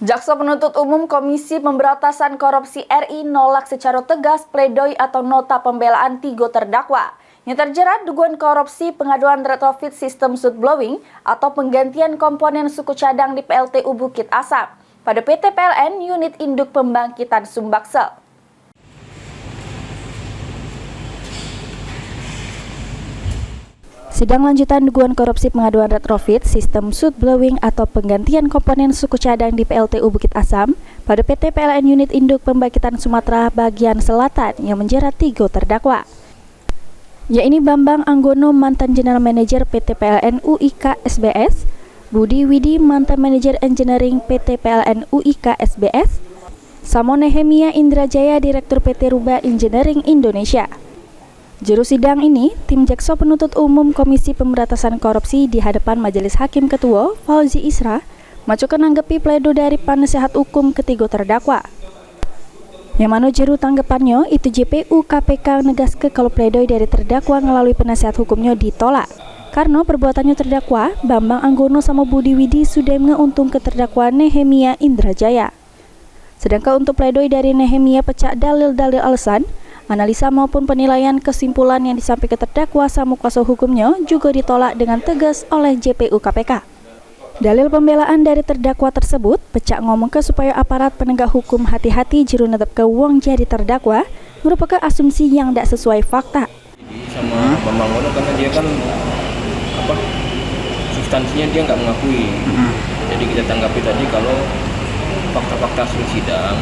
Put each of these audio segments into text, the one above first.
Jaksa Penuntut Umum Komisi Pemberantasan Korupsi RI nolak secara tegas pledoi atau nota pembelaan 3 terdakwa yang terjerat dugaan korupsi pengaduan retrofit sistem sud blowing atau penggantian komponen suku cadang di PLTU Bukit Asam pada PT PLN Unit Induk Pembangkitan Sumbaksel. Sidang lanjutan dugaan korupsi pengaduan retrofit sistem sud blowing atau penggantian komponen suku cadang di PLTU Bukit Asam pada PT PLN Unit Induk Pembangkitan Sumatera bagian Selatan yang menjerat 3 terdakwa, yaitu Bambang Anggono, mantan General Manager PT PLN UIK SBS, Budi Widi, mantan Manajer Engineering PT PLN UIK SBS, Samo Nehemia Indrajaya, Direktur PT Ruba Engineering Indonesia. Juru sidang ini, tim Jaksa Penuntut Umum Komisi Pemberantasan Korupsi di hadapan Majelis Hakim Ketua Fauzi Isra majukan nanggepi pledo dari penasehat hukum ketiga terdakwa. Yang mana juru tanggapannya itu JPU KPK negaskan kalau pledoi dari terdakwa melalui penasehat hukumnya ditolak karena perbuatannya terdakwa Bambang Anggono sama Budi Widi sudah menguntung ke terdakwa Nehemia Indrajaya. Sedangkan untuk pledoi dari Nehemia pecah dalil-dalil alasan, analisa maupun penilaian kesimpulan yang disampaikan terdakwa sama kuasa hukumnya juga ditolak dengan tegas oleh JPU KPK. Dalil pembelaan dari terdakwa tersebut pecah ngomong ke supaya aparat penegak hukum hati-hati juru netep ke wong jadi terdakwa merupakan asumsi yang tidak sesuai fakta. Sama Bambang Anggono karena dia kan substansinya dia nggak mengakui. Jadi kita tanggapi tadi kalau fakta-fakta hasil sidang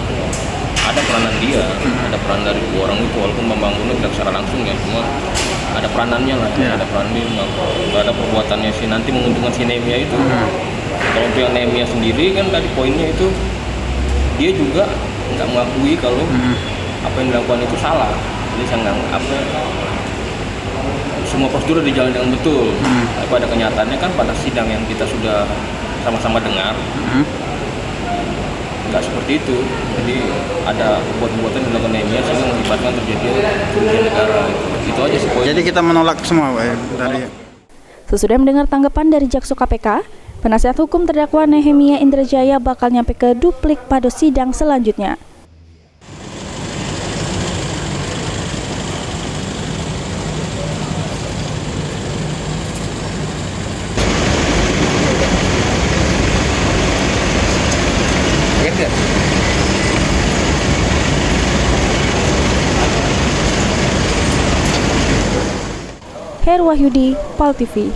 ada peranan dia, ada peran dari 2 orang itu, walaupun Bambang Anggono tidak secara langsung ya, cuma ada peranannya lah, ada peran dia, nggak ada perbuatannya sih nanti menguntungkan si Nehemia itu. Kalau untuk yang Nehemia sendiri kan tadi poinnya itu dia juga nggak mengakui kalau apa yang dilakukan itu salah. Jadi saya nggak semua prosedur dijalankan dengan betul. Tapi pada kenyataannya kan pada sidang yang kita sudah sama-sama dengar. Nggak seperti itu, jadi ada perbuatan yang dilakukan Nehemia sehingga mengakibatkan terjadi kerugian negara. Itu aja sih poin. Jadi kita menolak semua dari. Sesudah mendengar tanggapan dari Jaksa KPK, penasihat hukum terdakwa Nehemia Indrajaya bakal nyampe ke duplik pada sidang selanjutnya. Her Wahyudi, PAL TV.